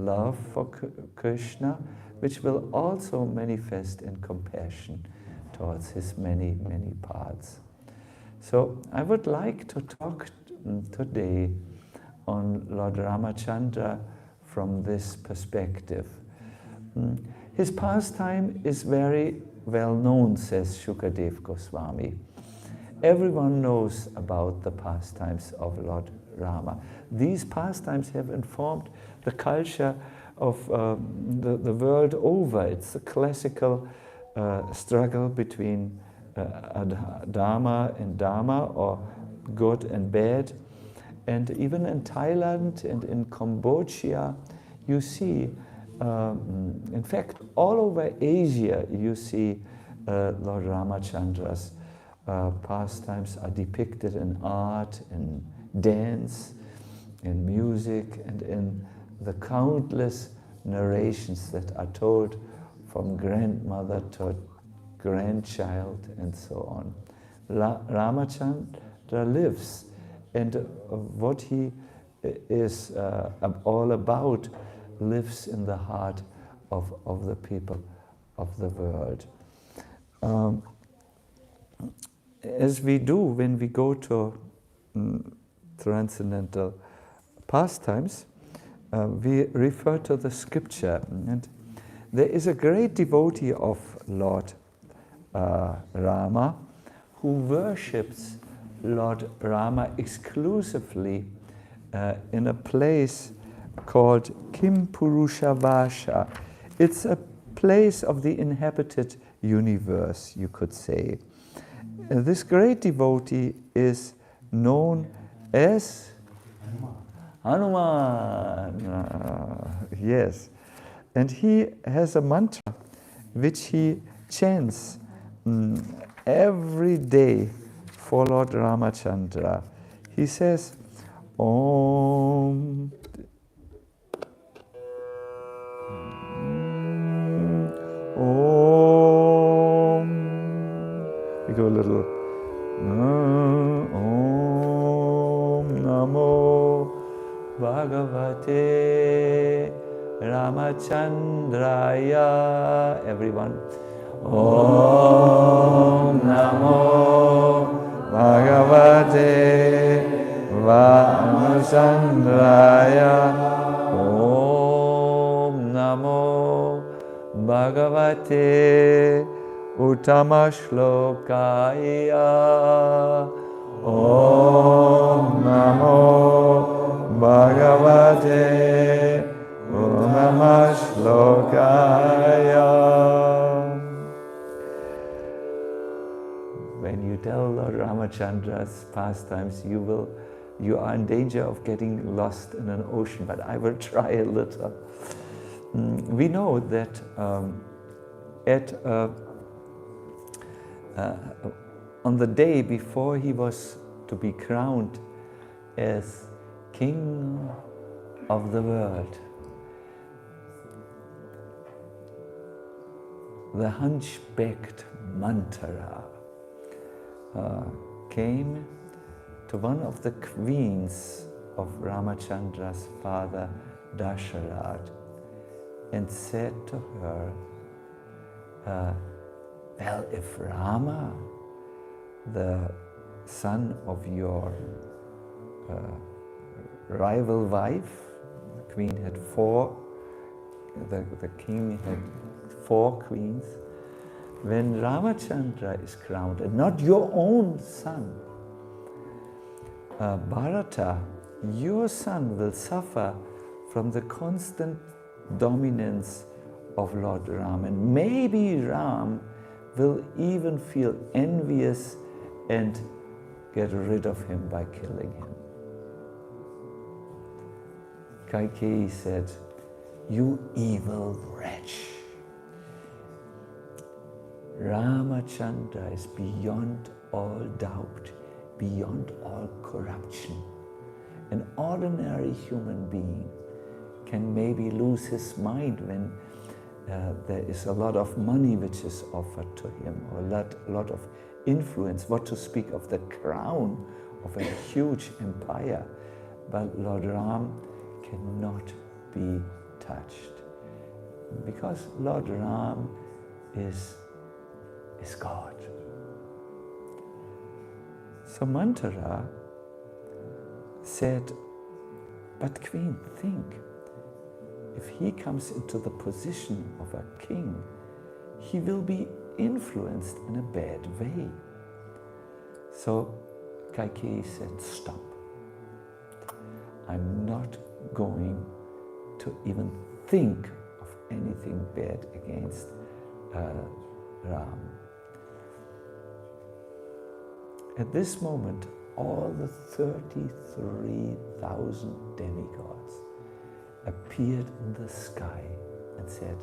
love for Krishna, which will also manifest in compassion towards his many, many parts. So I would like to talk today on Lord Ramachandra from this perspective. His pastime is very well known, says Shukadev Goswami. Everyone knows about the pastimes of Lord Rama. These pastimes have informed the culture of the world over. It's a classical struggle between Dharma and Dharma, or good and bad. And even in Thailand and in Cambodia, you see, in fact, all over Asia, you see Lord Ramachandra's pastimes are depicted in art, in dance, in music, and in the countless narrations that are told from grandmother to grandchild and so on. Ramachandra lives, and what he is all about lives in the heart of the people of the world. As we do when we go to transcendental pastimes, we refer to the scripture, and there is a great devotee of Lord Rama who worships Lord Rama exclusively in a place called Kimpurushavasha. It's a place of the inhabited universe, you could say. This great devotee is known as Hanuman. Yes. And he has a mantra which he chants every day for Lord Ramachandra. He says, Om. Om. We go a little. Om Namo Bhagavate Ramachandraya. Everyone. Om Namo Bhagavate Ramachandraya. Om Namo Bhagavate Uttama Shlokaya. Om Namo Bhagavate Uttama Shlokaya. When you tell Lord Ramachandra's pastimes, you are in danger of getting lost in an ocean, but I will try a little. We know that on the day before he was to be crowned as King of the world, the hunchbacked Manthara came to one of the queens of Ramachandra's father, Dasharatha, and said to her, well, if Rama, the son of your rival wife, the queen had four, the king had 4 queens, when Ramachandra is crowned, and not your own son, Bharata, your son will suffer from the constant dominance of Lord Ram, and maybe Ram will even feel envious and get rid of him by killing him. Kaikeyi said, you evil wretch. Ramachandra is beyond all doubt, beyond all corruption. An ordinary human being can maybe lose his mind when there is a lot of money which is offered to him, or a lot of influence, what to speak of the crown of a huge empire. But Lord Ram cannot be touched. touched, because Lord Ram is God. So Manthara said, but Queen, think, if he comes into the position of a king, he will be influenced in a bad way. So Kaikeyi said, stop. I'm not going to even think of anything bad against Ram. At this moment, all the 33,000 demigods appeared in the sky and said,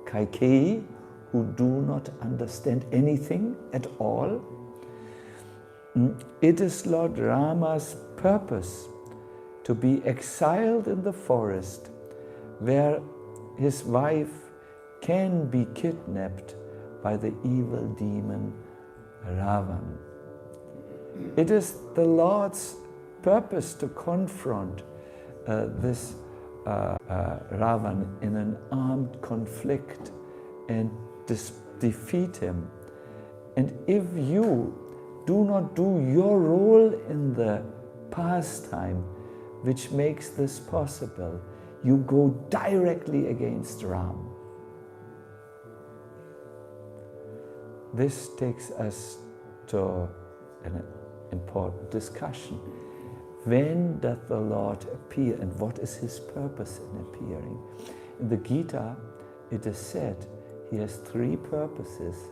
Kaikeyi, who do not understand anything at all, it is Lord Rama's purpose to be exiled in the forest where his wife can be kidnapped by the evil demon Ravan. It is the Lord's purpose to confront this Ravan in an armed conflict and defeat him. And if you do not do your role in the pastime which makes this possible, you go directly against Ram. This takes us to an important discussion. When does the Lord appear and what is his purpose in appearing? In the Gita, it is said he has three purposes: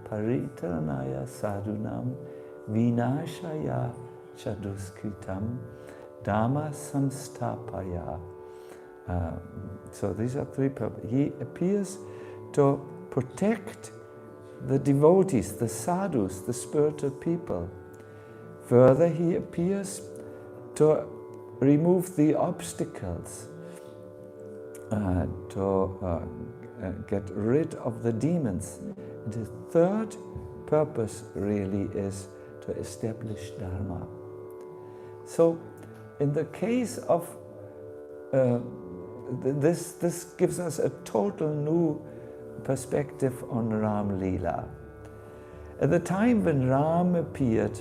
Paritranaya sadhunam, vinashaya chaduskritam, dhamma samstapaya. So these are three purposes. He appears to protect the devotees, the sadhus, the spiritual people. Further, he appears to remove the obstacles, to get rid of the demons. And his third purpose really is to establish Dharma. So, in the case of this gives us a total new perspective on Ram Leela. At the time when Ram appeared,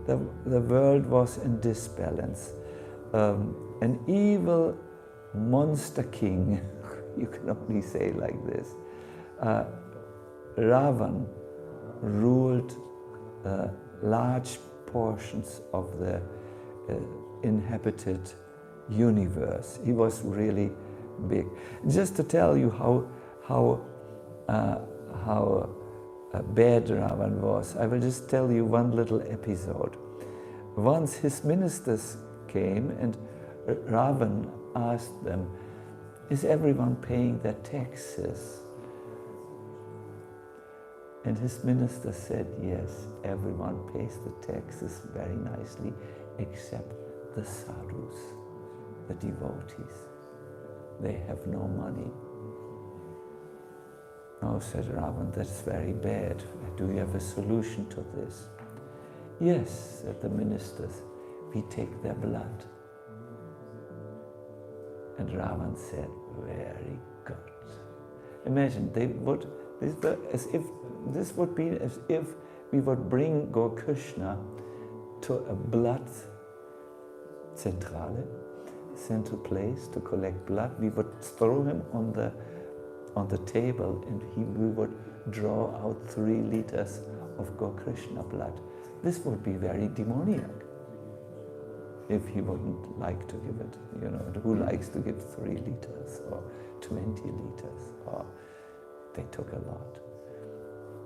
the world was in disbalance. An evil monster king, you can only say like this, Ravan ruled large portions of the inhabited universe. He was really big. Just to tell you how bad Ravan was, I will just tell you one little episode. Once his ministers came and Ravan asked them, is everyone paying their taxes? And his minister said, yes, everyone pays the taxes very nicely, except the sadhus, the devotees. They have no money. Oh, said Ravan, that's very bad. Do you have a solution to this? Yes, said the ministers, we take their blood. And Ravan said, very good. Imagine, this would be as if we would bring Gaur Krishna to a blood central place to collect blood. We would throw him on the table and we would draw out 3 liters of Gaur Krishna blood. This would be very demoniac if he wouldn't like to give it. You know, who likes to give 3 liters or 20 liters? Or they took a lot.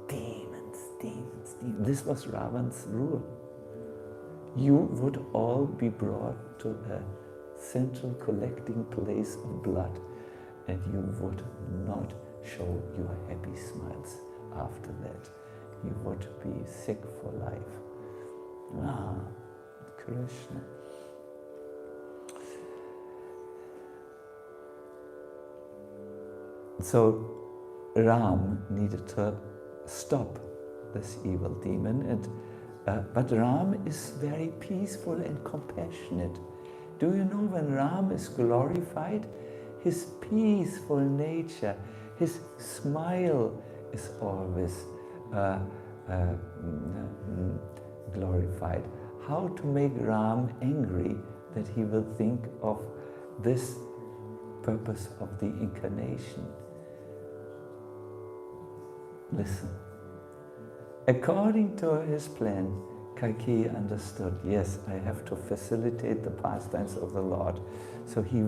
Demons, demons, demons. This was Ravan's rule. You would all be brought to a central collecting place of blood, and you would not show your happy smiles after that. You would be sick for life. Ah, Krishna. So Ram needed to stop this evil demon, and but Ram is very peaceful and compassionate. Do you know when Ram is glorified, his peaceful nature, his smile is always glorified. How to make Ram angry, that he will think of this purpose of the incarnation. Listen. According to his plan, Caitanya understood, yes, I have to facilitate the pastimes of the Lord. So she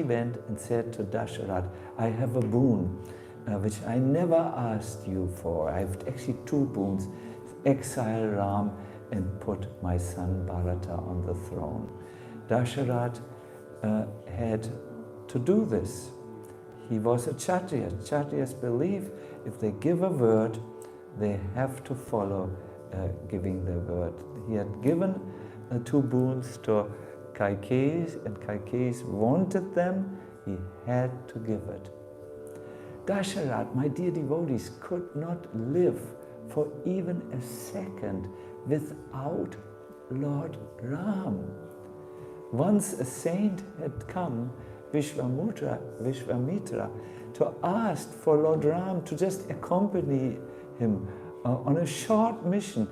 went and said to Dasharatha, I have a boon which I never asked you for. I have actually two boons: exile Ram and put my son Bharata on the throne. Dasharatha had to do this. He was a Kshatriya. Kshatriyas believe if they give a word, they have to follow giving their word. He had given two boons to Caitanya, and Caitanya wanted them. He had to give it. Dasharatha, my dear devotees, could not live for even a second without Lord Ram. Once a saint had come, Vishwamitra, to ask for Lord Ram to just accompany him on a short mission.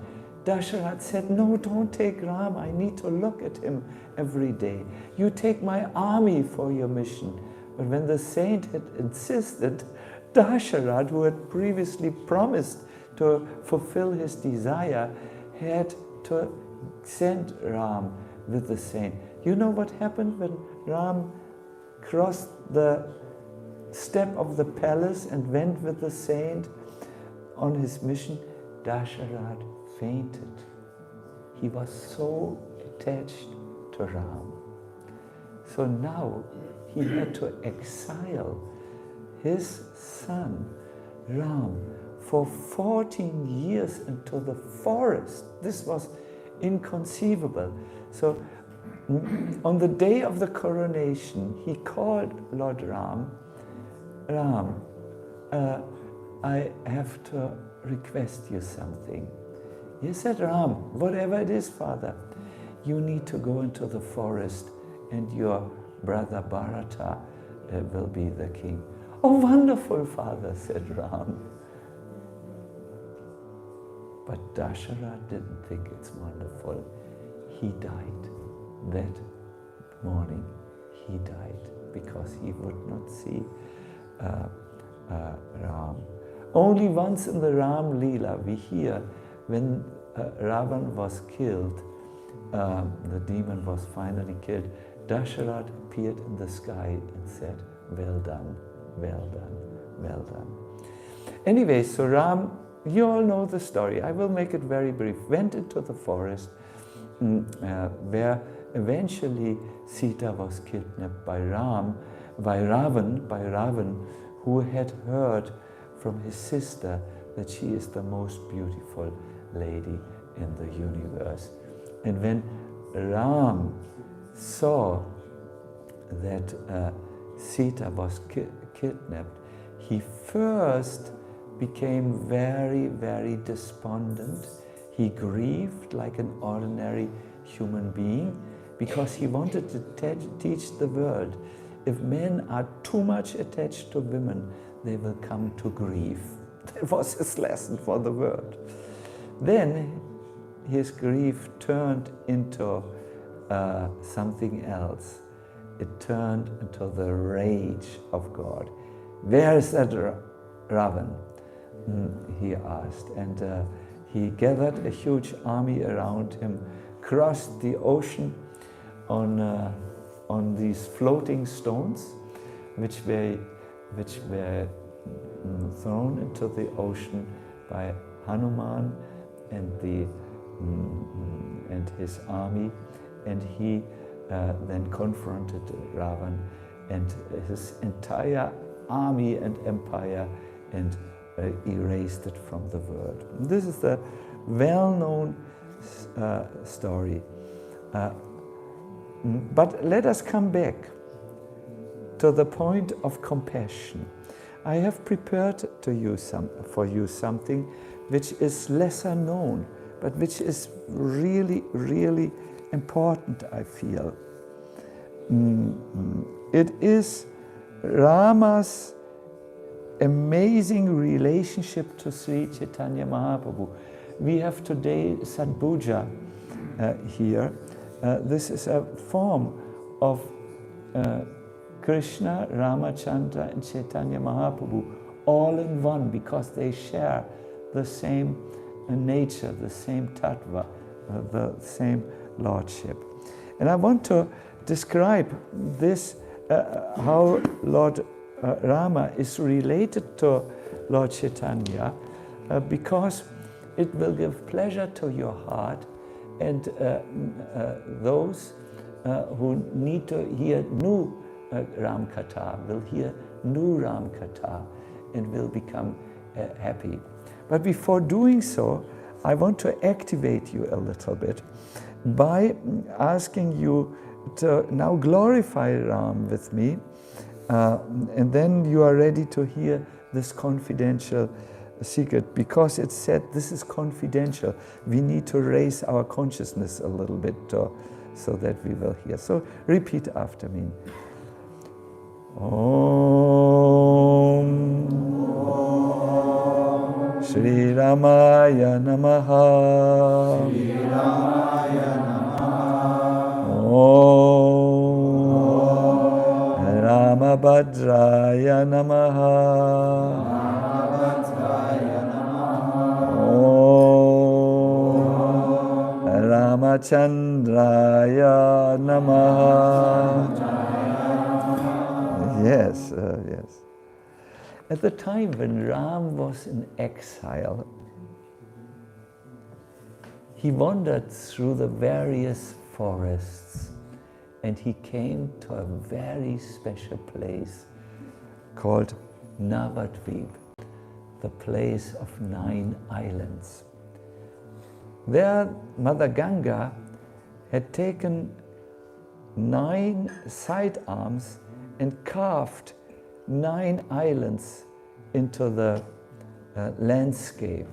Dasharatha said, no, don't take Ram, I need to look at him every day. You take my army for your mission. But when the saint had insisted, Dasharatha, who had previously promised to fulfill his desire, had to send Ram with the saint. You know what happened when Ram crossed the step of the palace and went with the saint on his mission? Dasharatha fainted. He was so attached to Ram. So now he had to exile his son Ram for 14 years into the forest. This was inconceivable. So on the day of the coronation, he called Lord Ram, Ram, I have to request you something. He said, Ram, whatever it is, Father, you need to go into the forest and your brother Bharata will be the king. Oh, wonderful, Father, said Ram. But Dasharatha didn't think it's wonderful. He died. That morning, he died because he would not see Ram. Only once in the Ram leela we hear when Ravan was killed, the demon was finally killed, Dasharatha appeared in the sky and said, well done, well done, well done. Anyway, so Ram, you all know the story. I will make it very brief. Went into the forest where eventually Sita was kidnapped by Ravan, who had heard from his sister that she is the most beautiful lady in the universe. And when Ram saw that Sita was kidnapped, he first became very, very despondent. He grieved like an ordinary human being because he wanted to teach the world, if men are too much attached to women, they will come to grief. That was his lesson for the world. Then his grief turned into something else. It turned into the rage of God. Where is that Ravan? He asked. And he gathered a huge army around him, crossed the ocean on these floating stones, which were thrown into the ocean by Hanuman and his army, and he then confronted Ravan and his entire army and empire and erased it from the world. This is the well-known story. But let us come back to the point of compassion. I have prepared for you something which is lesser known, but which is really, really important, I feel. It is Rama's amazing relationship to Sri Caitanya Mahaprabhu. We have today Sad-bhuja here. This is a form of Krishna, Ramachandra and Caitanya Mahaprabhu all in one, because they share the same nature, the same tattva, the same lordship. And I want to describe this, how Lord Rama is related to Lord Caitanya, because it will give pleasure to your heart, and those who need to hear new Ram Katha will hear new Ram Katha and will become happy. But before doing so, I want to activate you a little bit by asking you to now glorify Ram with me, and then you are ready to hear this confidential secret, because it's said this is confidential. We need to raise our consciousness a little bit so that we will hear. So repeat after me. Om Shri Ramaya Namaha. Shri Ramaya Namaha. Om Ramabhadraya Namaha. Ramabhadraya Namaha. Om Ramachandraya Namaha. Yes, yes. At the time when Ram was in exile, he wandered through the various forests, and he came to a very special place called Navadvip, the place of 9 islands. There, Mother Ganga had taken 9 side arms and carved 9 islands into the landscape.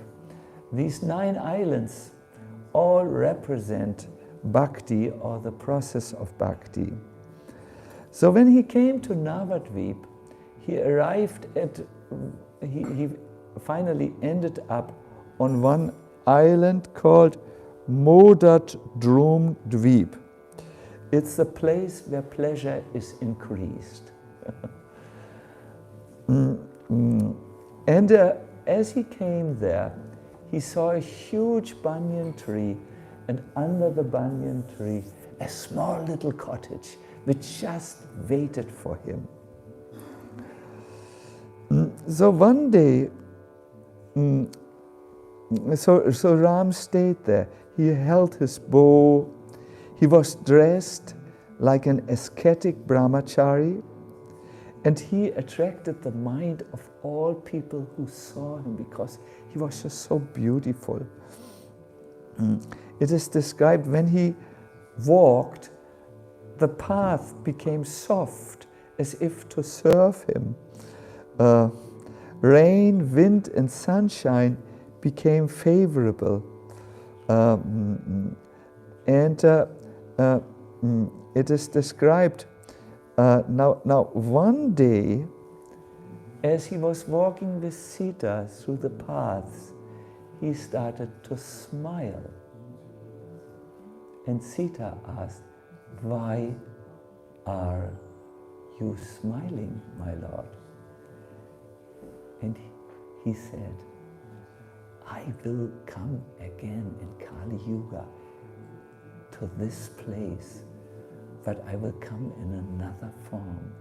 These 9 islands all represent Bhakti, or the process of Bhakti. So when he came to Navadvip, he arrived at, he finally ended up on one island called Modat Drum Dvip. It's the place where pleasure is increased. And as he came there, he saw a huge banyan tree, and under the banyan tree, a small little cottage which just waited for him. So one day, so Ram stayed there. He held his bow. He was dressed like an ascetic brahmachari, and he attracted the mind of all people who saw him because he was just so beautiful. It is described when he walked, the path became soft as if to serve him. Rain, wind and sunshine became favorable. It is described now one day, as he was walking with Sita through the paths, he started to smile. And Sita asked, "Why are you smiling, my lord?" And he said, "I will come again in Kali Yuga to this place, but I will come in another form.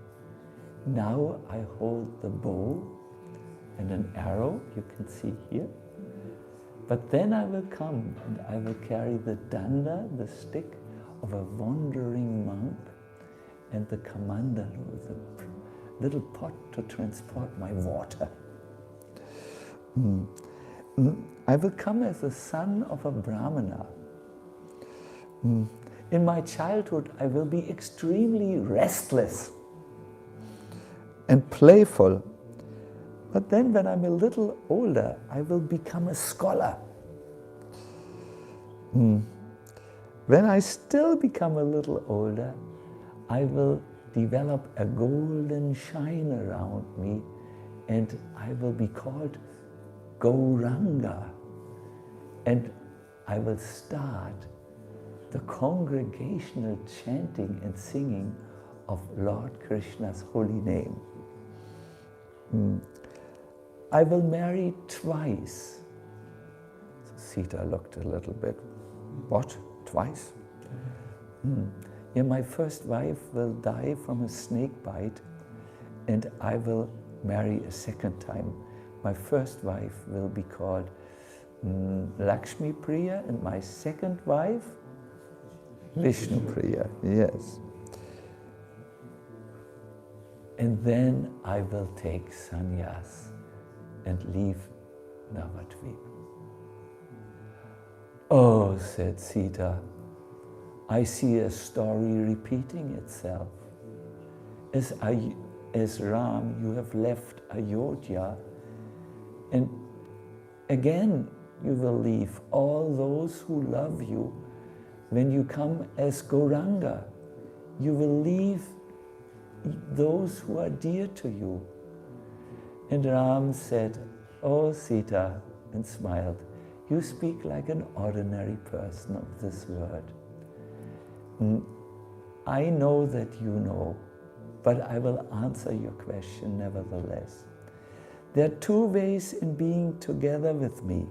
Now I hold the bow and an arrow, you can see here, but then I will come and I will carry the danda, the stick of a wandering monk, and the kamandalu, the little pot to transport my water. I will come as the son of a brahmana. In my childhood, I will be extremely restless and playful. But then when I'm a little older, I will become a scholar. When I still become a little older, I will develop a golden shine around me, and I will be called Gauranga. And I will start the congregational chanting and singing of Lord Krishna's holy name. I will marry twice. So Sita looked a little bit, what, twice? Yeah, my first wife will die from a snake bite, and I will marry a second time. My first wife will be called Lakshmi Priya, and my second wife, Vishnu Priya, yes. And then I will take sannyas and leave Navadvip. Oh, said Sita, I see a story repeating itself. As Ram, you have left Ayodhya, and again you will leave all those who love you. When you come as Gauranga, you will leave those who are dear to you. And Ram said, oh Sita, and smiled, you speak like an ordinary person of this world. I know that you know, but I will answer your question nevertheless. There are two ways in being together with me.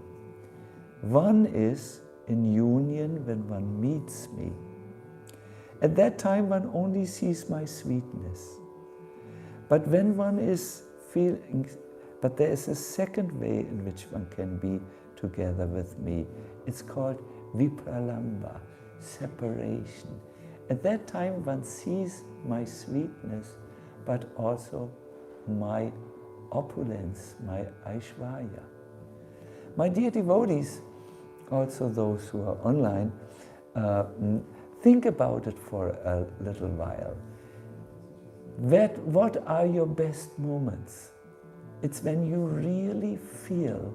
One is in union when one meets me. At that time one only sees my sweetness. But when one is feeling, but there is a second way in which one can be together with me. It's called Vipralamba, separation. At that time one sees my sweetness, but also my opulence, my Aishwarya. My dear devotees, also those who are online, think about it for a little while. What are your best moments? It's when you really feel,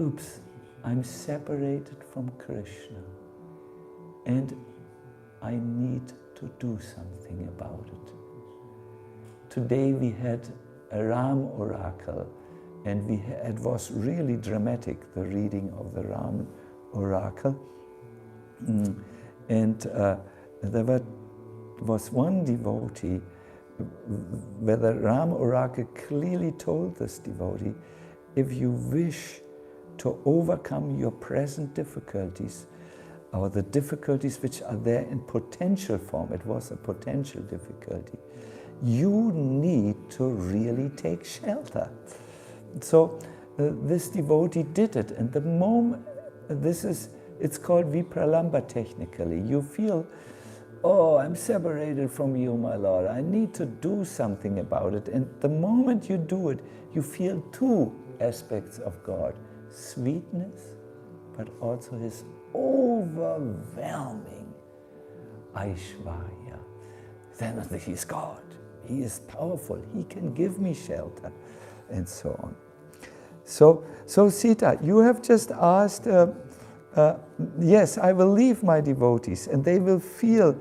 oops, I'm separated from Krishna and I need to do something about it. Today we had a Ram oracle, and it was really dramatic, the reading of the Ram oracle. And there was one devotee where the Ram oracle clearly told this devotee, if you wish to overcome your present difficulties, or the difficulties which are there in potential form, it was a potential difficulty, you need to really take shelter. So this devotee did it, and the moment, it's called Vipralamba technically. You feel, oh, I'm separated from you, my Lord. I need to do something about it. And the moment you do it, you feel two aspects of God. Sweetness, but also His overwhelming Aishwarya. Then He's God. He is powerful. He can give me shelter, and so on. So Sita, you have just asked, yes, I will leave my devotees, and they will feel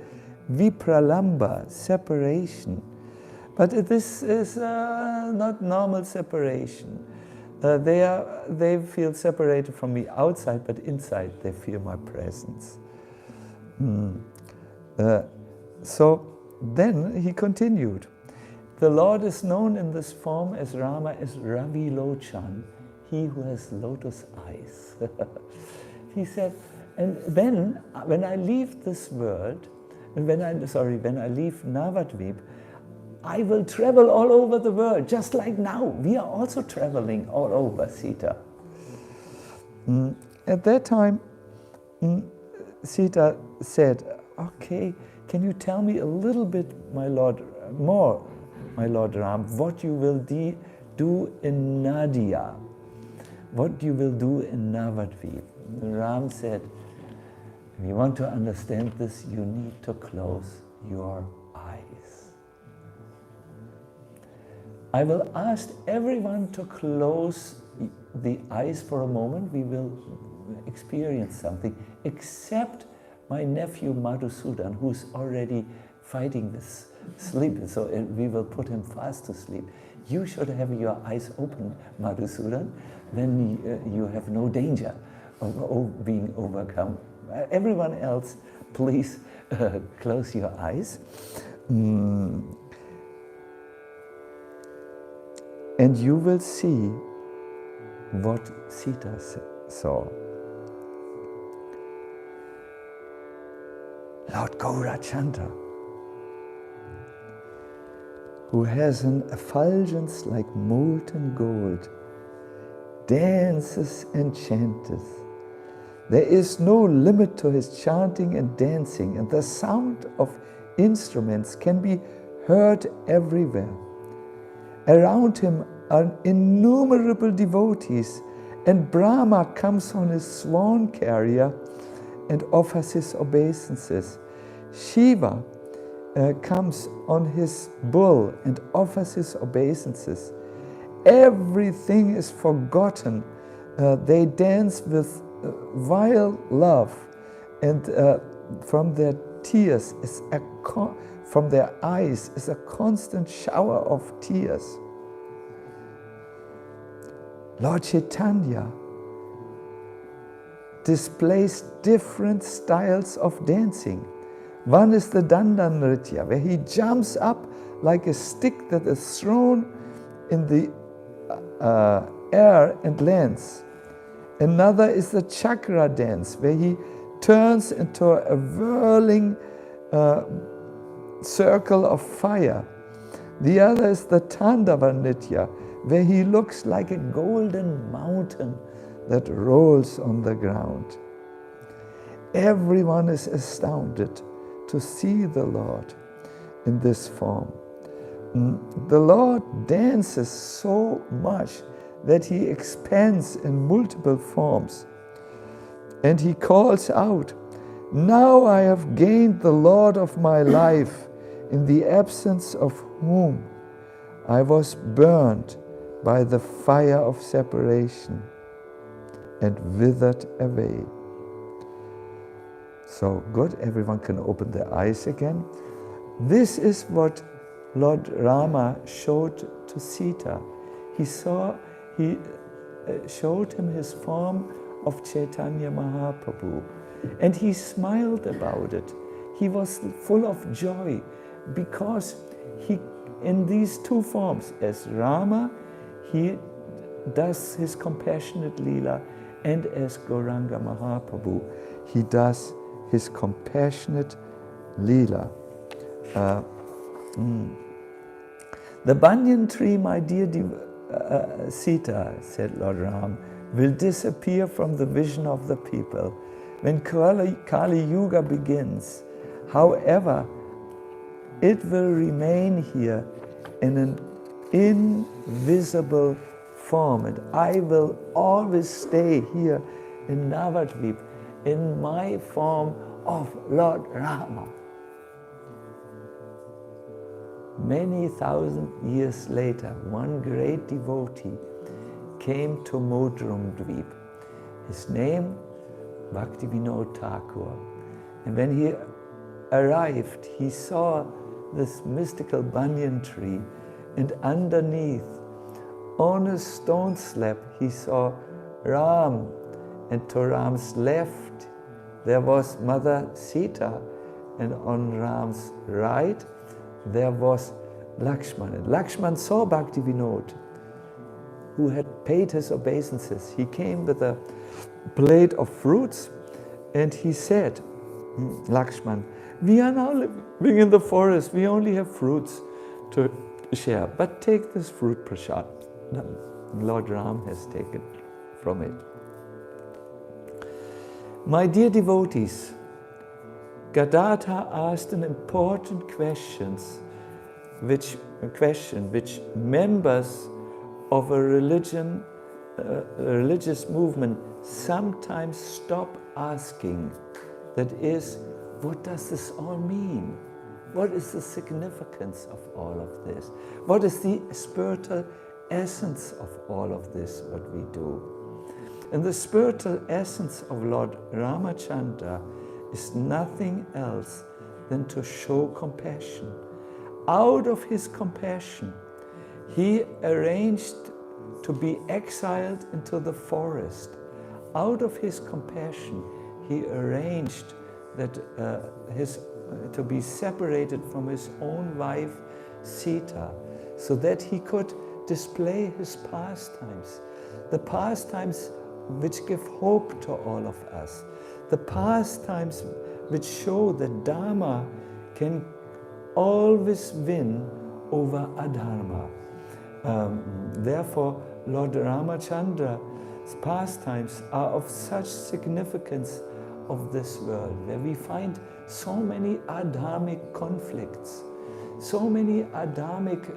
Vipralamba, separation. But this is not normal separation. They feel separated from me outside, but inside they feel my presence. So then he continued. The Lord is known in this form as Rama as Ravi Lochan, he who has lotus eyes. He said, and then when I leave this world, and when I leave Navadvip, I will travel all over the world, just like now. We are also traveling all over, Sita. At that time, Sita said, okay, can you tell me a little bit, my Lord Ram, what you will do in Nadia, what you will do in Navadvip? Ram said, if you want to understand this, you need to close your eyes. I will ask everyone to close the eyes for a moment. We will experience something, except my nephew Madhusudan, who's already fighting this sleep. So we will put him fast to sleep. You should have your eyes open, Madhusudan. Then you have no danger of being overcome. Everyone else, please close your eyes. And you will see what Sita saw. Lord Gaurachandra, who has an effulgence like molten gold, dances and chanteth. There is no limit to his chanting and dancing, and the sound of instruments can be heard everywhere. Around him are innumerable devotees, and Brahma comes on his swan carrier and offers his obeisances. Shiva comes on his bull and offers his obeisances. Everything is forgotten. They dance with vile love, and from their tears from their eyes is a constant shower of tears. Lord Caitanya displays different styles of dancing. One is the Danda Nritya, where he jumps up like a stick that is thrown in the air and lands. Another is the Chakra dance, where he turns into a whirling circle of fire. The other is the Tandava Nritya, where he looks like a golden mountain that rolls on the ground. Everyone is astounded to see the Lord in this form. The Lord dances so much that he expands in multiple forms. And he calls out, "Now I have gained the Lord of my life, in the absence of whom I was burned by the fire of separation and withered away." So good, everyone can open their eyes again. This is what Lord Rama showed to Sita. He showed him his form of Caitanya Mahaprabhu, and he smiled about it. He was full of joy because in these two forms, as Rama, he does his compassionate leela, and as Gauranga Mahaprabhu, he does his compassionate leela. The banyan tree, my dear Sita, said Lord Ram, will disappear from the vision of the people when Kali Yuga begins. However, it will remain here in an invisible form, and I will always stay here in Navadvip in my form of Lord Rama. Many thousand years later, one great devotee came to Modrum Dweep. His name, Bhakti Vinod Thakur. And when he arrived, he saw this mystical banyan tree, and underneath, on a stone slab, he saw Ram, and to Ram's left, there was Mother Sita, and on Ram's right, there was Lakshman. And Lakshman saw Bhakti Vinod, who had paid his obeisances. He came with a plate of fruits, and he said, Lakshman, we are now living in the forest. We only have fruits to share, but take this fruit prasad. Lord Ram has taken from it. My dear devotees, Gadadhar asked an important question which members of a religious movement sometimes stop asking. That is, what does this all mean? What is the significance of all of this? What is the spiritual essence of all of this, what we do? And the spiritual essence of Lord Ramachandra is nothing else than to show compassion. out of his compassion, he arranged to be exiled into the forest. Out of his compassion, he arranged that to be separated from his own wife, Sita, so that he could display his pastimes, the pastimes which give hope to all of us, the pastimes which show that Dharma can always win over adharma. Therefore, Lord Ramachandra's pastimes are of such significance of this world, where we find so many adharmic conflicts, so many adharmic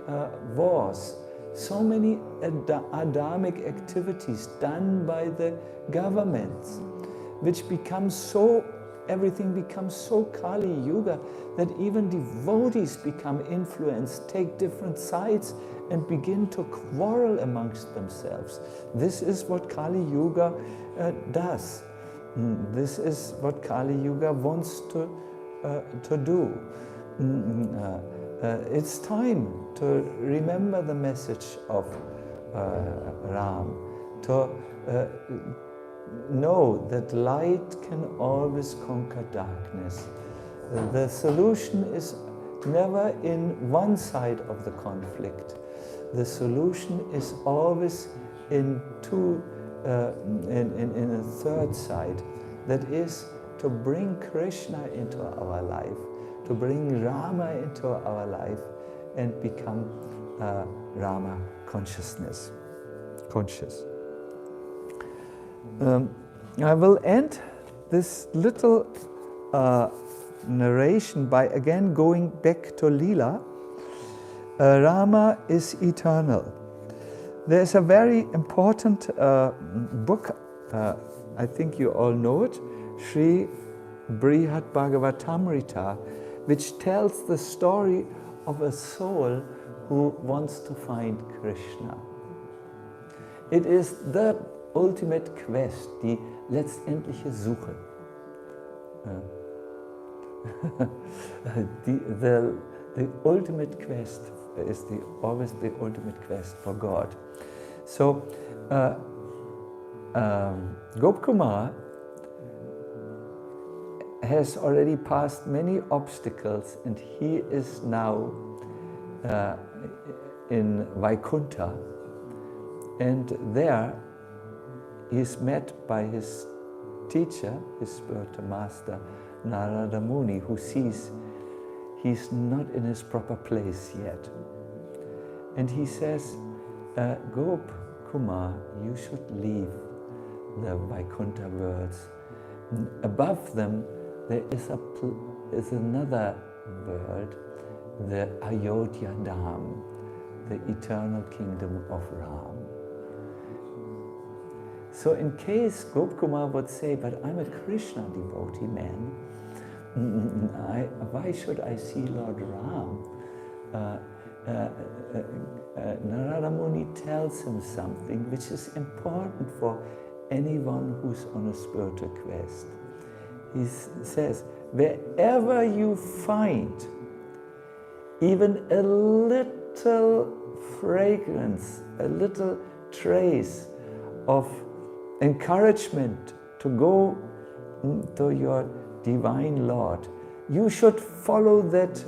wars, so many adharmic activities done by the governments, which becomes so, everything becomes so Kali Yuga that even devotees become influenced, take different sides and begin to quarrel amongst themselves. This is what Kali Yuga does. This is what Kali Yuga wants to do. It's time to remember the message of Ram, to know that light can always conquer darkness. The solution is never in one side of the conflict. The solution is always in a third side, that is to bring Krishna into our life, to bring Rama into our life and become Rama conscious. I will end this little narration by again going back to leela. Rama is eternal. There's a very important book, I think you all know it, Sri Brihad Bhagavatamrita, which tells the story of a soul who wants to find Krishna. It is the ultimate quest, die letztendliche Suche. The ultimate quest is always the ultimate quest for God. So, Gopkumar has already passed many obstacles, and he is now in Vaikuntha, and there he is met by his teacher, his spiritual master, Narada Muni, who sees he's not in his proper place yet. And he says, Gop Kumar, you should leave the Vaikuntha worlds. Above them, there is another world, the Ayodhya Dham, the eternal kingdom of Ram. So in case Gop Kumar would say, but I'm a Krishna devotee man, why should I see Lord Ram? Narada Muni tells him something which is important for anyone who's on a spiritual quest. He says, wherever you find even a little fragrance, a little trace of encouragement to go to your divine Lord, you should follow that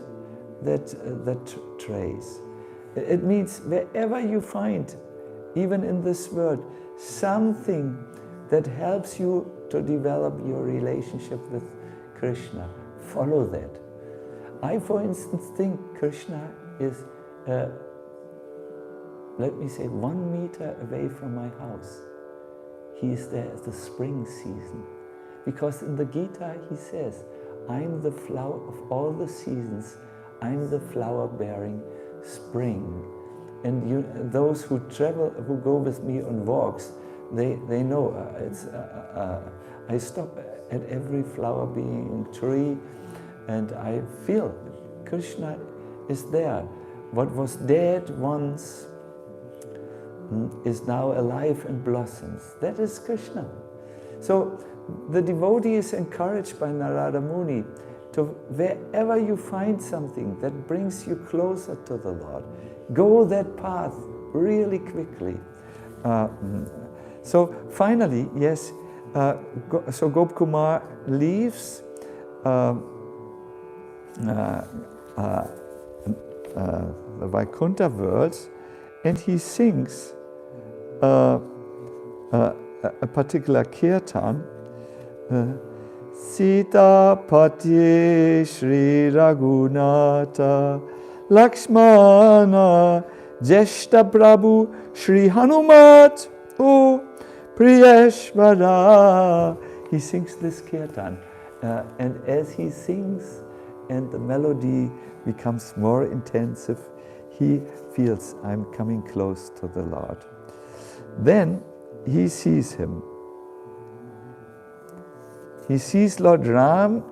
trace. It means wherever you find, even in this world, something that helps you to develop your relationship with Krishna, follow that. I, for instance, think Krishna is, let me say, 1 meter away from my house. He is there at the spring season. Because in the Gita he says, I'm the flower of all the seasons, I'm the flower-bearing spring. And those who travel, who go with me on walks, they know I stop at every flower-bearing tree, and I feel Krishna is there. What was dead once is now alive and blossoms. That is Krishna. So the devotee is encouraged by Narada Muni to wherever you find something that brings you closer to the Lord, go that path really quickly. So finally, yes, so Gopkumar leaves the Vaikuntha worlds, and he sings a particular kirtan, Sita Pati Shri Raghunatha Lakshmana Jeshta Prabhu Shri Hanumat O Priyeshvara. He sings this kirtan, and as he sings and the melody becomes more intensive, he feels, I'm coming close to the Lord. Then he sees him. He sees Lord Ram.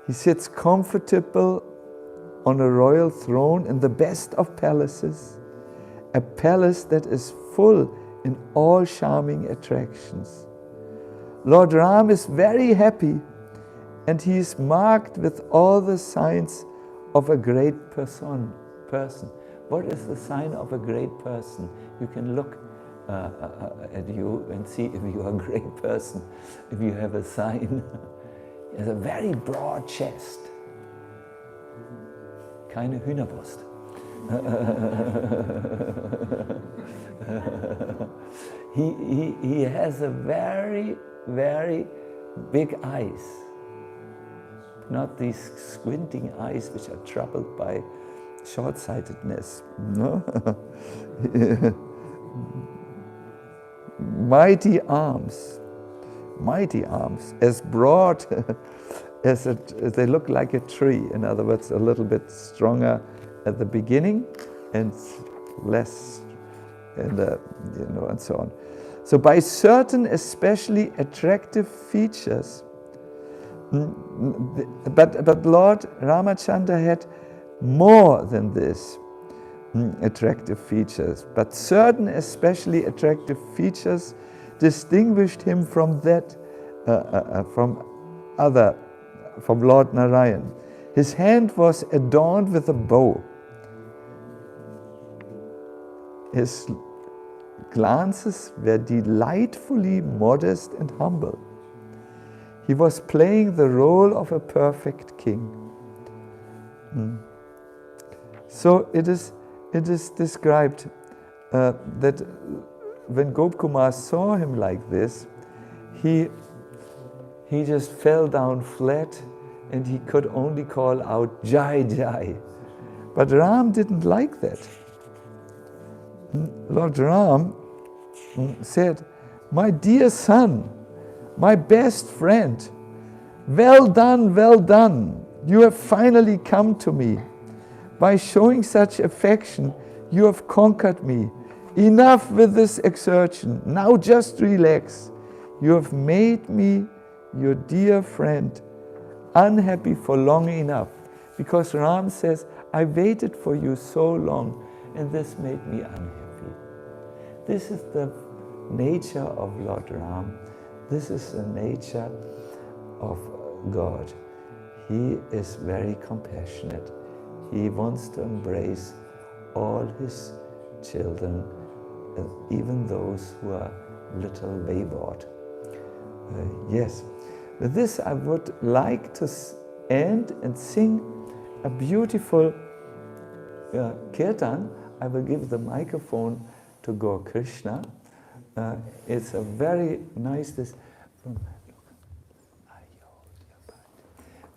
He sits comfortable on a royal throne in the best of palaces, a palace that is full in all charming attractions. Lord Ram is very happy, and he is marked with all the signs of a great person. What is the sign of a great person? You can look at you and see if you are a great person, if you have a sign. He has a very broad chest. Keine Hühnerbrust. He has a very, very big eyes. Not these squinting eyes which are troubled by short-sightedness. No? Mighty arms, as broad as they look like a tree. In other words, a little bit stronger at the beginning and less in the, and so on. So by certain especially attractive features, but Lord Ramachandra had more than this attractive features, but certain especially attractive features distinguished him from from Lord Narayan. His hand was adorned with a bow. His glances were delightfully modest and humble. He was playing the role of a perfect king. So it is described that when Gopkumar saw him like this, he just fell down flat and he could only call out Jai Jai. But Ram didn't like that. Lord Ram said, my dear son, my best friend, well done, well done. You have finally come to me. By showing such affection, you have conquered me. Enough with this exertion. Now just relax. You have made me, your dear friend, unhappy for long enough. Because Ram says, I waited for you so long, and this made me unhappy. This is the nature of Lord Ram. This is the nature of God. He is very compassionate. He wants to embrace all his children, even those who are little wayward. Yes, with this I would like to end and sing a beautiful kirtan. I will give the microphone to Gaur Krishna. It's a very nice,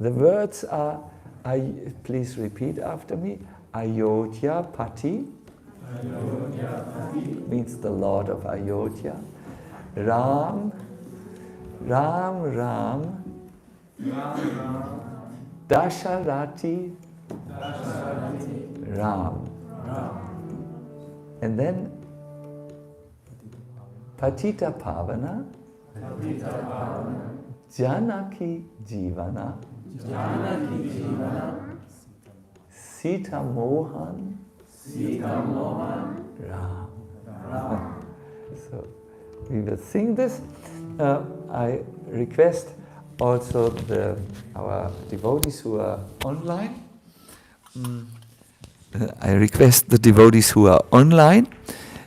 the words are, please repeat after me, Ayodhya Pati, means the Lord of Ayodhya. Ram, Ram, Ram, Dasharati, Ram. And then Patita Pavana, Janaki Jivana, Sita Mohan, Ram. So we will sing this. I request also our devotees who are online. I request the devotees who are online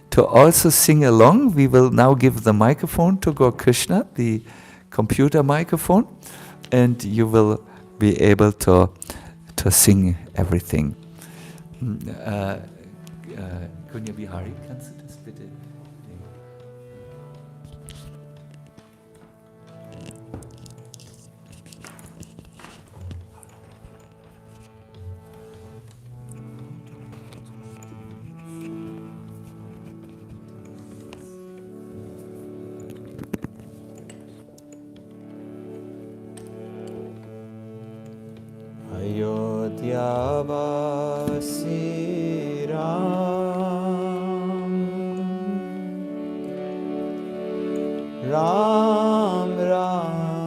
to also sing along. We will now give the microphone to Gaur Krishna, the computer microphone, and you will be able to sing everything. Kunya Bihari, kannst du das bitte? Ayodhyavasi Ram, Ram Ram,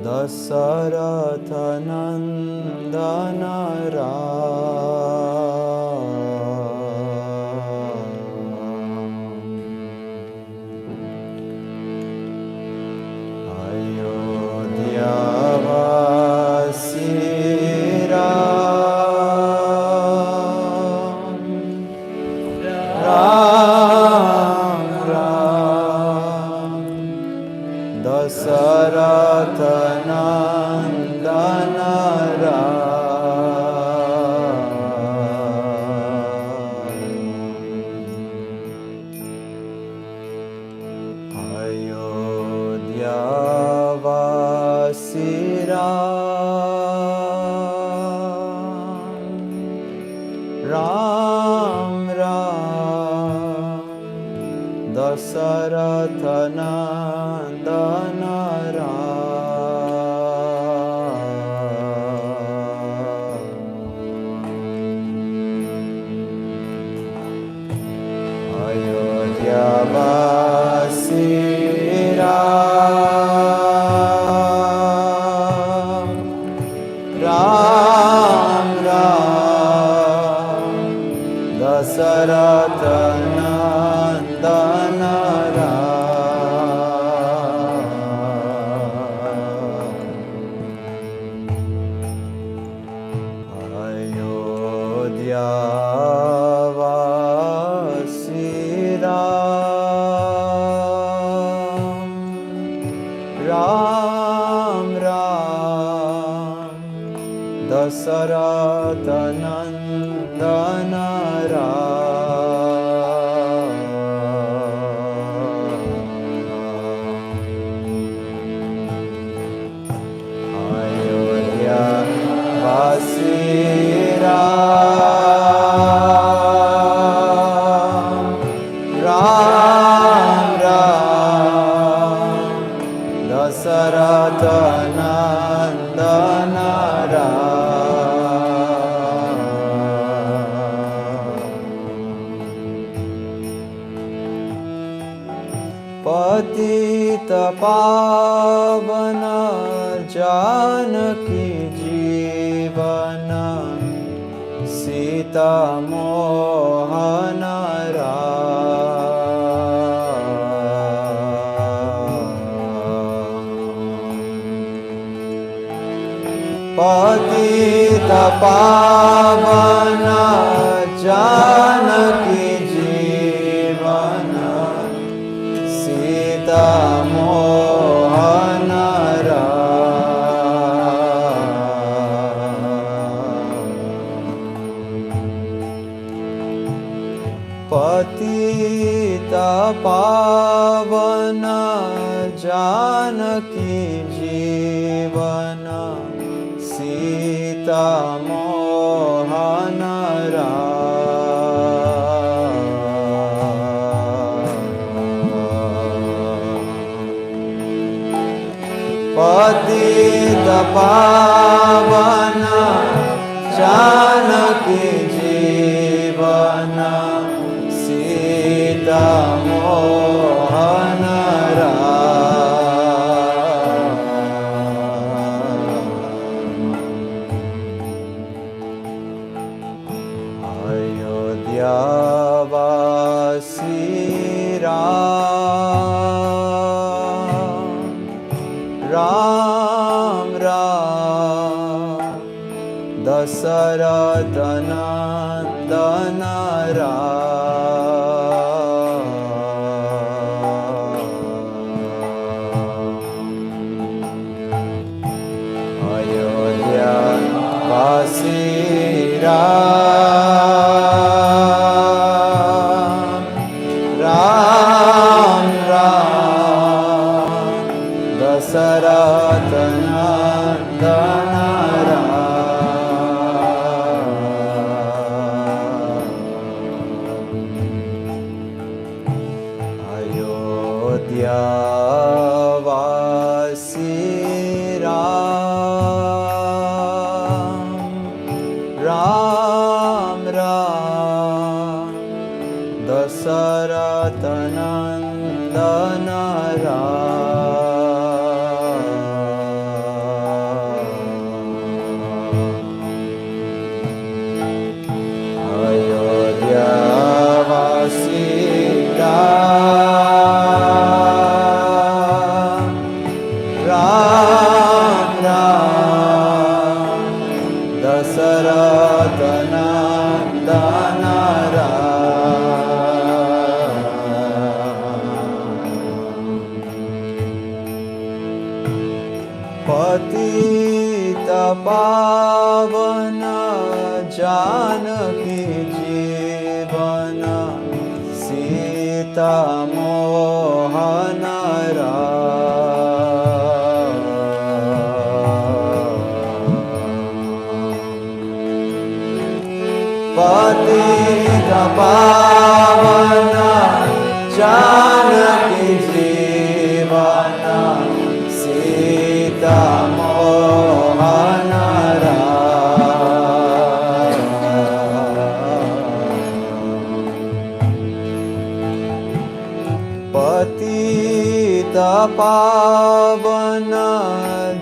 Dasarathanandana Patita Pavana Janaki Jivana Sita Mohana Patita Pavana Janaki Jivana Sita Mohana Patita Pavana Janaki Jivana Sita Mohana Patita Pavana Janaki Jivana Sita Mohana Ayodhyavasi Ram Sacinandana Ayodhya Vasi Ram Ram Ram Sacinandana Ayodhya Vasi Ram Ram Ram Sacinandana Ayodhya Vasi Ram Ram Ram Sacinandana Patita Pavana Janaki Jivana Sita Mohana Patita Pavana Janaki Jivana Sita Mohana Patita Pavana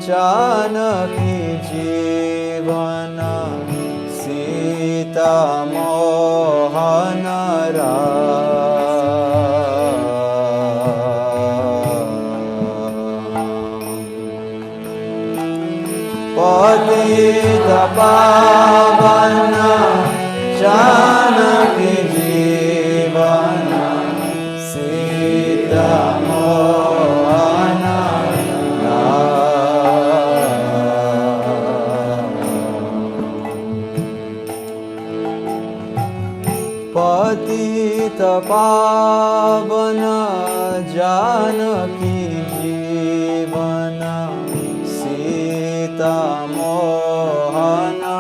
Janaki Jivana Sita Mohana Patita Pavana Janaki Jivana Sita Mohana Patita Pavana Janaki Jivana Sita Mohana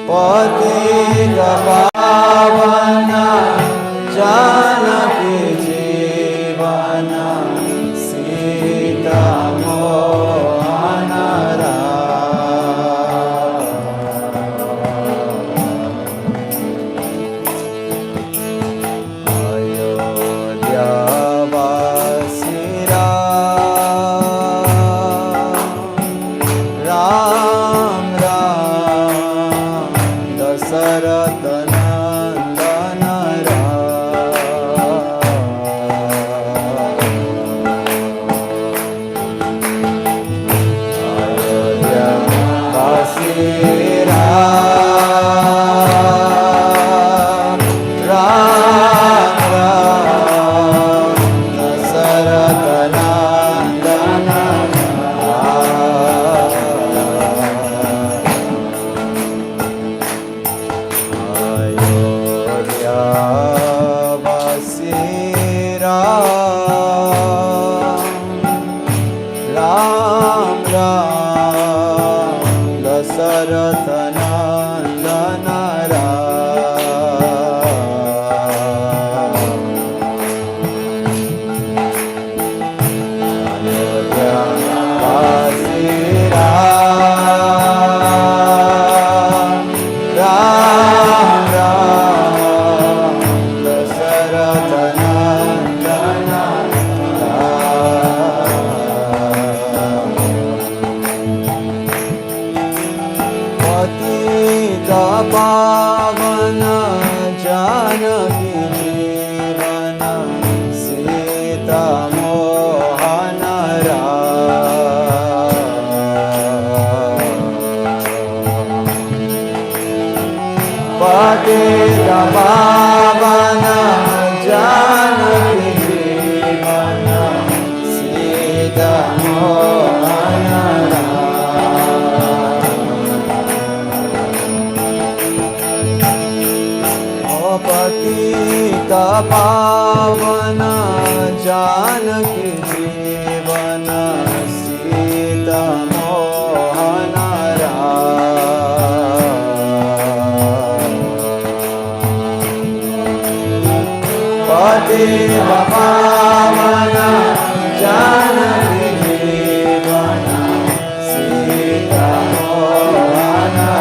Patita Pavana Janaki Jivana Sita Mohana Ayodhya Vasi Ram Ram Sacinandana Ayodhya Vasi Ram Ram Sacinandana Ayodhya Vasi Ram Ram Sacinandana Ayodhya Vasi Ram Ram Sacinandana Patita patita pavana janaki jivana sita mohana patita pavana janaki jivana sita mohana patita pavana janaki jivana sita mohana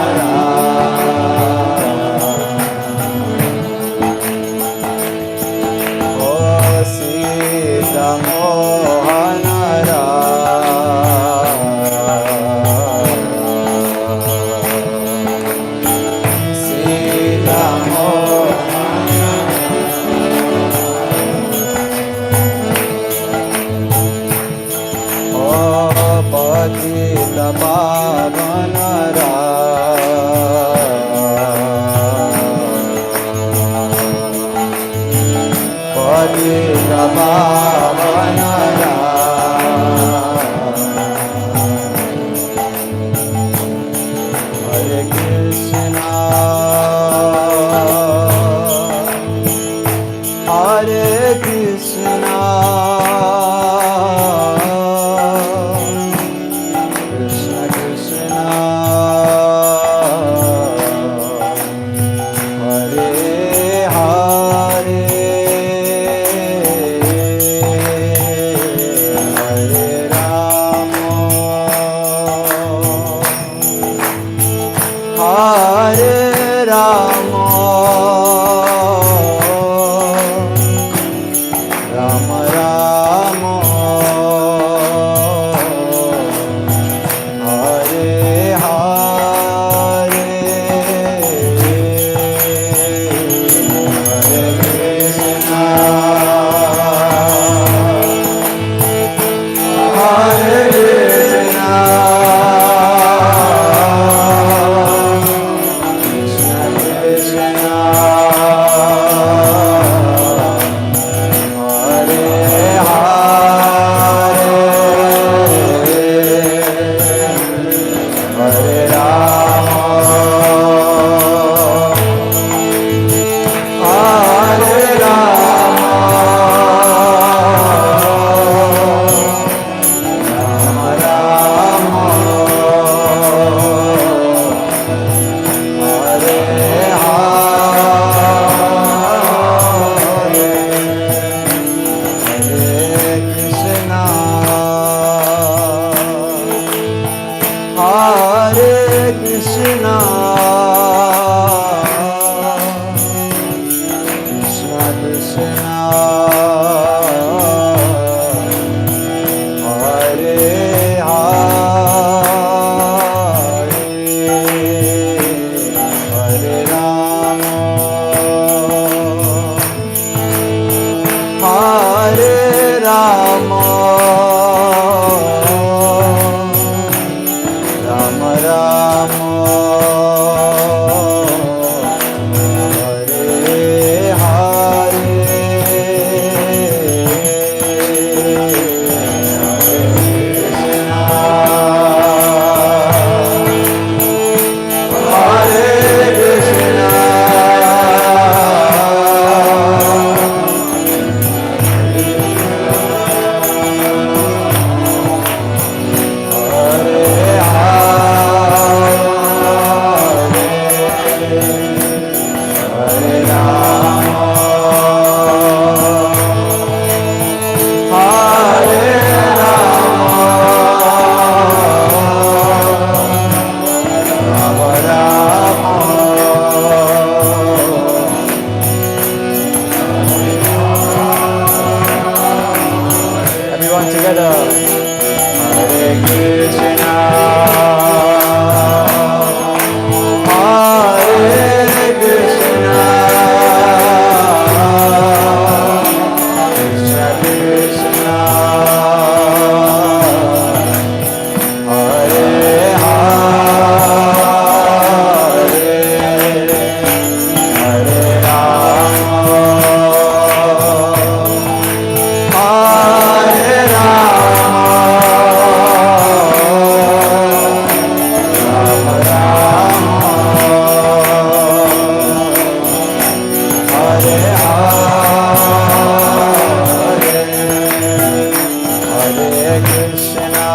Krishna,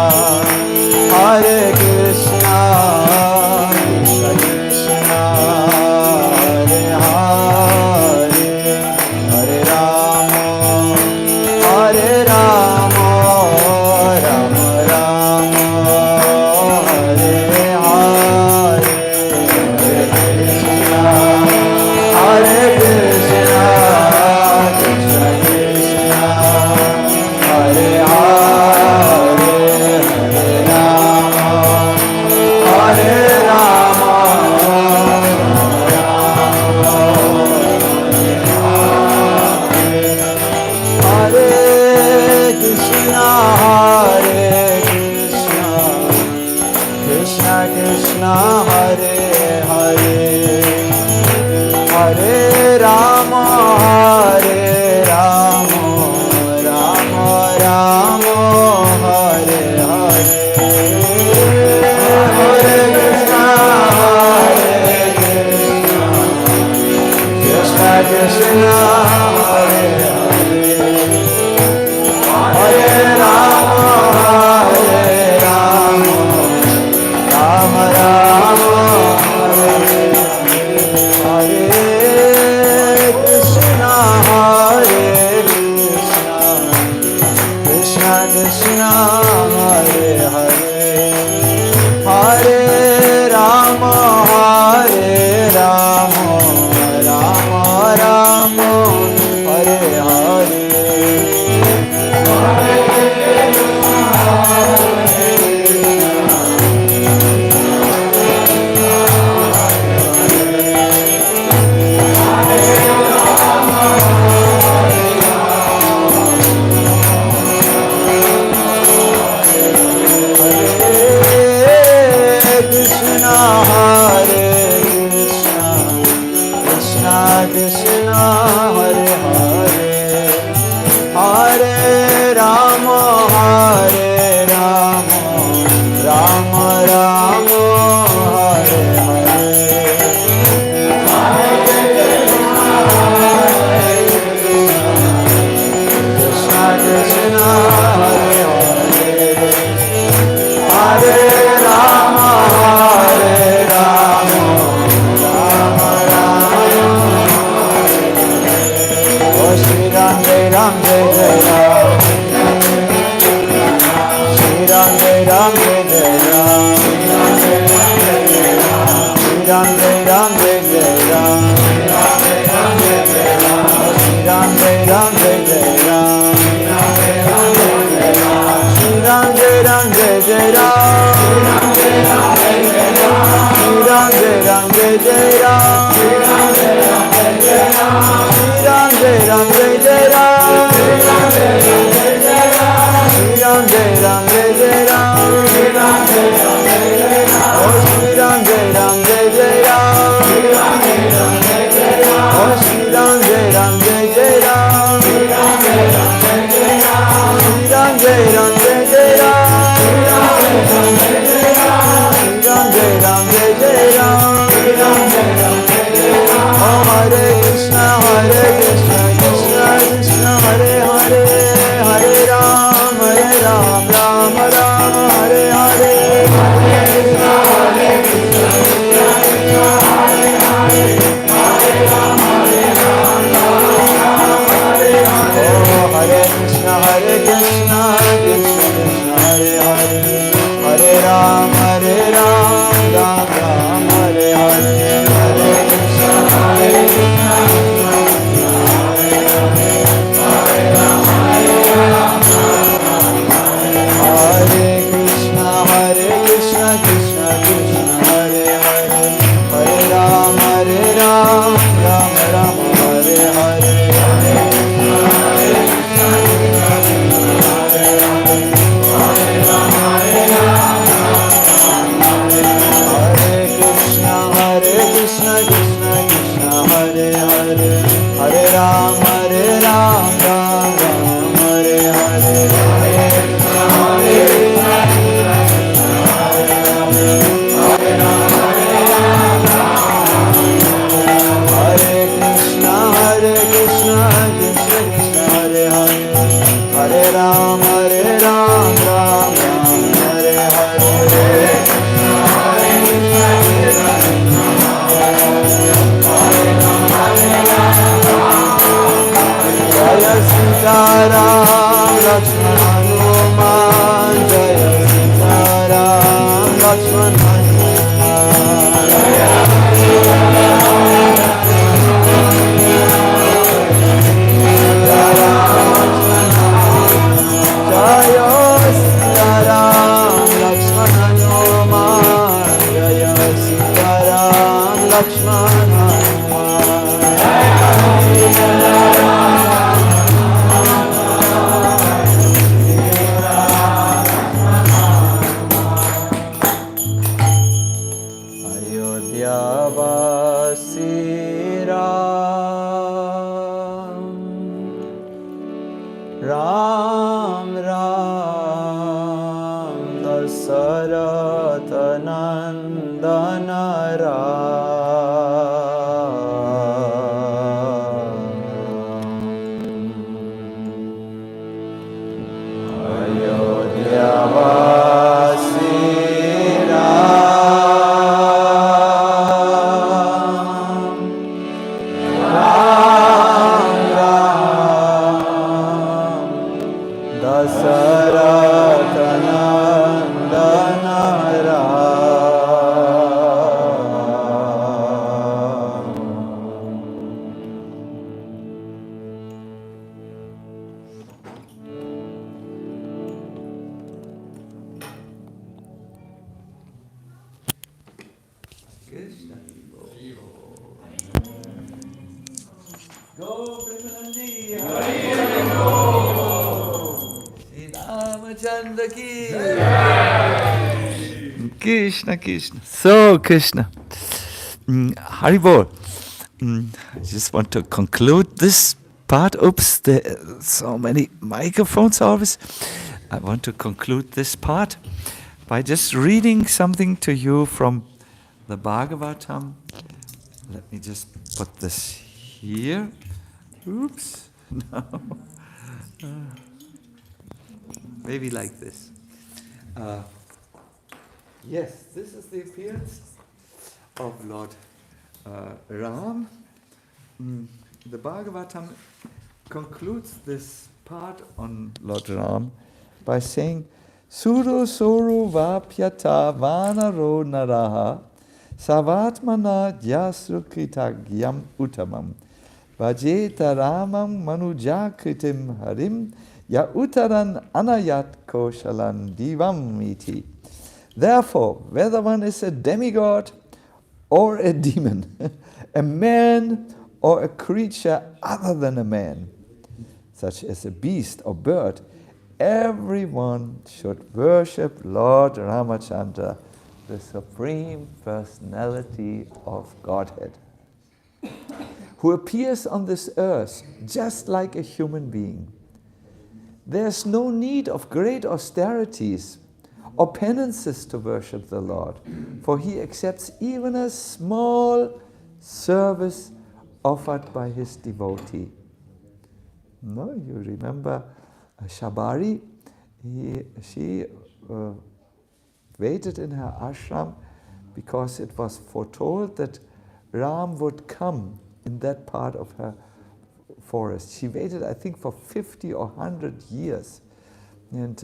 Hare Krishna, Krishna Krishna, Hare Hare, Hare Rama, Hare Rama, Rama Rama, Hare Hare, Hare Krishna, Hare Krishna, Krishna Krishna, Hare Hare, Hare Rama, Hare Rama, Hare Krishna, Hare Krishna, Krishna Krishna, Hare Hare, Hare Rama, Hare Rama, Rama Rama, Hare Hare, Hare Krishna, Hare Krishna, Krishna Krishna, Hare Hare, Hare Rama, Hare Rama, Rama Rama, Hare Hare, Krishna, Hare Krishna, Krishna Krishna, Hare Hare, Hare Rama, Hare Rama, Rama Rama, Hare Hare. Hare Krishna, Hare Krishna, Krishna Krishna, Hare Hare, Hare Rama, Hare Rama, Rama Rama, Hare Hare, Krishna Krishna, Hare Hare, Hare Rama, Hare Rama, Rama Rama, Oh Shri Ram, Jai Ram, Jai Jai Ram, Shri Ram, Jai Ram, Jai Jai Ram, Shri Ram, Jai Ram, Jai Jai Ram, Shri Ram, Jai Ram, Jai Jai Ram, Shri Ram, Jai Ram, Jai Jai Ram, Shri Ram, Jai Ram, Jai Jai Ram, Shri Ram, Jai Ram, Jai Jai Ram, Shri Ram, Jai Ram, Jai Jai Ram, Oh Shri Ram, Jai Ram, Jai Jai Ram, Oh Shri Ram, Jai Ram, Jai Jai Ram, Shri Ram, Jai Ram, Jai Jai Ram, Shri Ram, Jai Ram, Jai Jai Ram, Oh Hare Krishna, Hare Krishna, Krishna Krishna, Hare Hare, Hare Ram, Rama Ram, Hare Hare, Oh Hare Krishna, Hare Krishna, Krishna Krishna, Hare Hare, Hare Ram, Ram Ram, Hare Hare, Hare Krishna, Hare Krishna, Hare Sitaram, Lakshman Hanuman, Jaya Sitaram, Lakshman Hanuman, Jaya Sitaram, Lakshman Hanuman, Jaya Sitaram, Lakshman Ram, Ram, Sacinandana Ayodhyavasi Ram, Ram, Ram, Sacinandana Krishna, Krishna. So, Krishna. Haribol. I just want to conclude this part. Oops, there are so many microphones always. I want to conclude this part by just reading something to you from the Bhagavatam. Let me just put this here. Oops. No. Maybe like this. Yes, this is the appearance of Lord Ram. The Bhagavatam concludes this part on Lord Ram by saying, Suru Suru Vapyata Vanaro Naraha Savatmana Jasrukritagyam Uttamam Vajeta Ramam Manujakritim Harim Ya Uttaran Anayat Koshalan Divam Iti. Therefore, whether one is a demigod or a demon, a man or a creature other than a man, such as a beast or bird, everyone should worship Lord Ramachandra, the Supreme Personality of Godhead, who appears on this earth just like a human being. There's no need of great austerities or penances to worship the Lord, for He accepts even a small service offered by His devotee. No, you remember Shabari? She waited in her ashram because it was foretold that Ram would come in that part of her forest. She waited, I think, for 50 or 100 years. And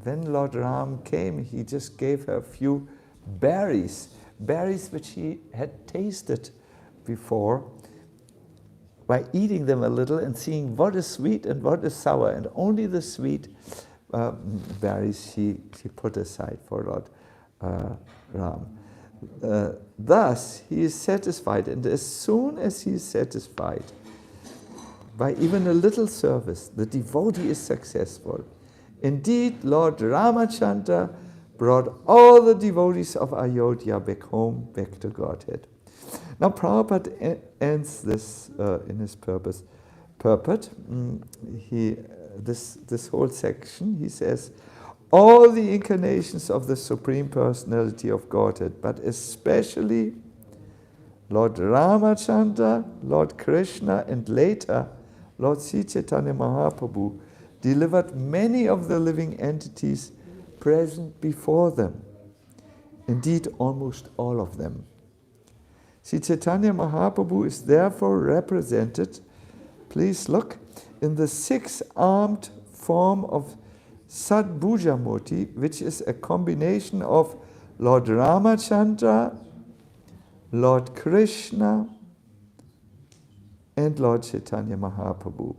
when Lord Ram came, he just gave her a few berries which he had tasted before, by eating them a little and seeing what is sweet and what is sour. And only the sweet berries she put aside for Lord Ram. Thus, he is satisfied. And as soon as he is satisfied, by even a little service, the devotee is successful. Indeed, Lord Ramachandra brought all the devotees of Ayodhya back home, back to Godhead. Now Prabhupada ends this in his purport. This whole section, he says, all the incarnations of the Supreme Personality of Godhead, but especially Lord Ramachandra, Lord Krishna, and later Lord Sri Caitanya Mahaprabhu, delivered many of the living entities present before them. Indeed, almost all of them. Sri Caitanya Mahaprabhu is therefore represented, please look, in the six-armed form of Sad-bhuja Murti, which is a combination of Lord Ramachandra, Lord Krishna, and Lord Chaitanya Mahaprabhu.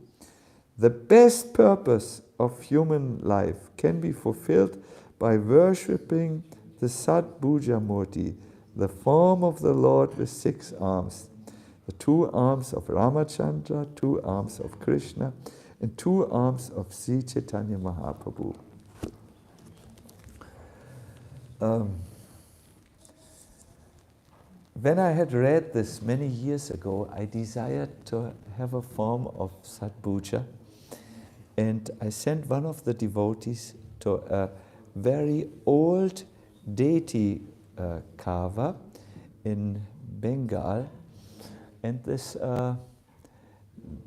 The best purpose of human life can be fulfilled by worshipping the Sad-bhuja Murti, the form of the Lord with six arms. The two arms of Ramachandra, two arms of Krishna, and two arms of Sri Chaitanya Mahaprabhu. When I had read this many years ago, I desired to have a form of Sad-bhuja, and I sent one of the devotees to a very old deity carver in Bengal, and this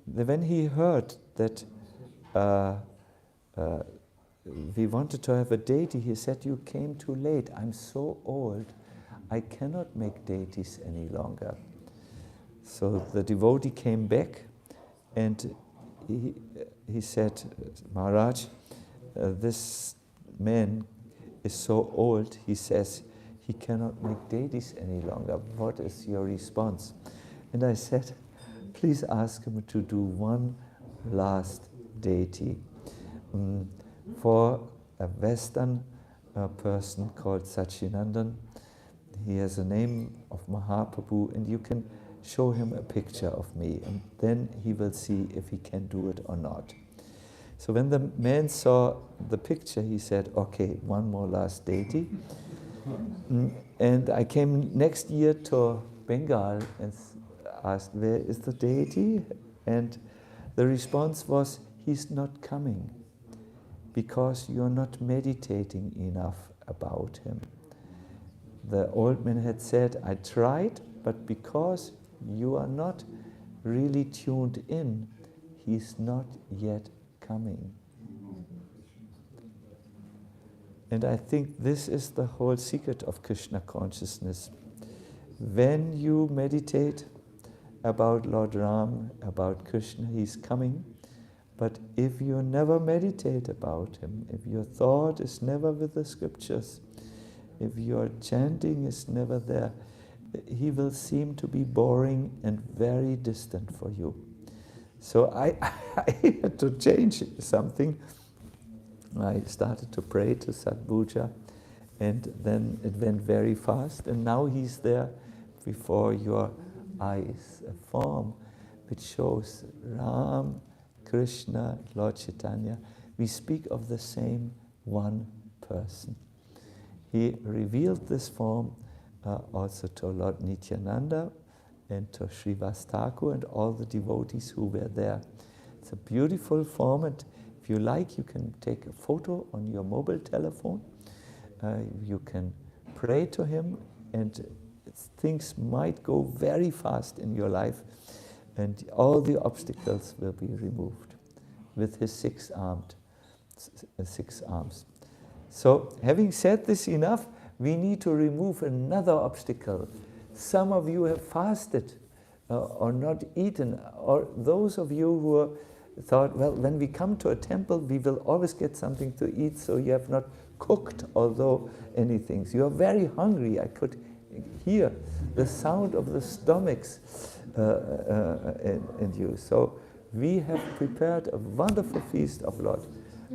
when he heard that we wanted to have a deity, he said, "You came too late. I'm so old, I cannot make deities any longer." So the devotee came back and he said, "Maharaj, this man is so old, he says he cannot make deities any longer. What is your response?" And I said, "Please ask him to do one last deity for a Western person called Sacinandana. He has a name of Mahaprabhu, and you can show him a picture of me, and then he will see if he can do it or not." So when the man saw the picture, he said, "Okay, one more last deity." And I came next year to Bengal and asked, "Where is the deity?" And the response was, "He's not coming because you're not meditating enough about him." The old man had said, "I tried, but because you are not really tuned in, he's not yet coming." And I think this is the whole secret of Krishna consciousness. When you meditate about Lord Ram, about Krishna, he's coming. But if you never meditate about him, if your thought is never with the scriptures, if your chanting is never there, he will seem to be boring and very distant for you. So I had to change something. I started to pray to Sad-bhuja, and then it went very fast, and now he's there before your eyes, a form which shows Ram, Krishna, Lord Chaitanya. We speak of the same one person. He revealed this form also to Lord Nityananda and to Srivas Thakur and all the devotees who were there. It's a beautiful form, and if you like, you can take a photo on your mobile telephone. You can pray to him, and things might go very fast in your life, and all the obstacles will be removed with his six arms. So, having said this enough, we need to remove another obstacle. Some of you have fasted or not eaten, or those of you who thought, well, when we come to a temple, we will always get something to eat, so you have not cooked, although anything. So you are very hungry. I could hear the sound of the stomachs in you. So we have prepared a wonderful feast of Lord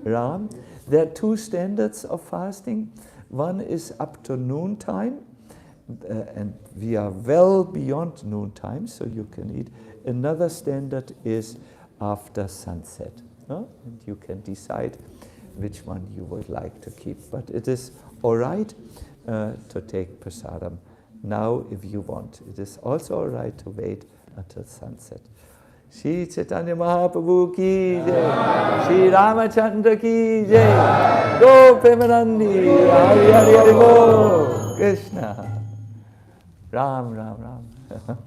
Ram. There are two standards of fasting. One is up to noontime, and we are well beyond noontime, so you can eat. Another standard is after sunset. And you can decide which one you would like to keep. But it is all right to take prasadam now if you want. It is also all right to wait until sunset. Shri Chaitanya Mahaprabhu ki jai, Shri Ramachandra ki jai, Go Premanandi, Hari Hari Hari Bo, Krishna, Ram Ram Ram.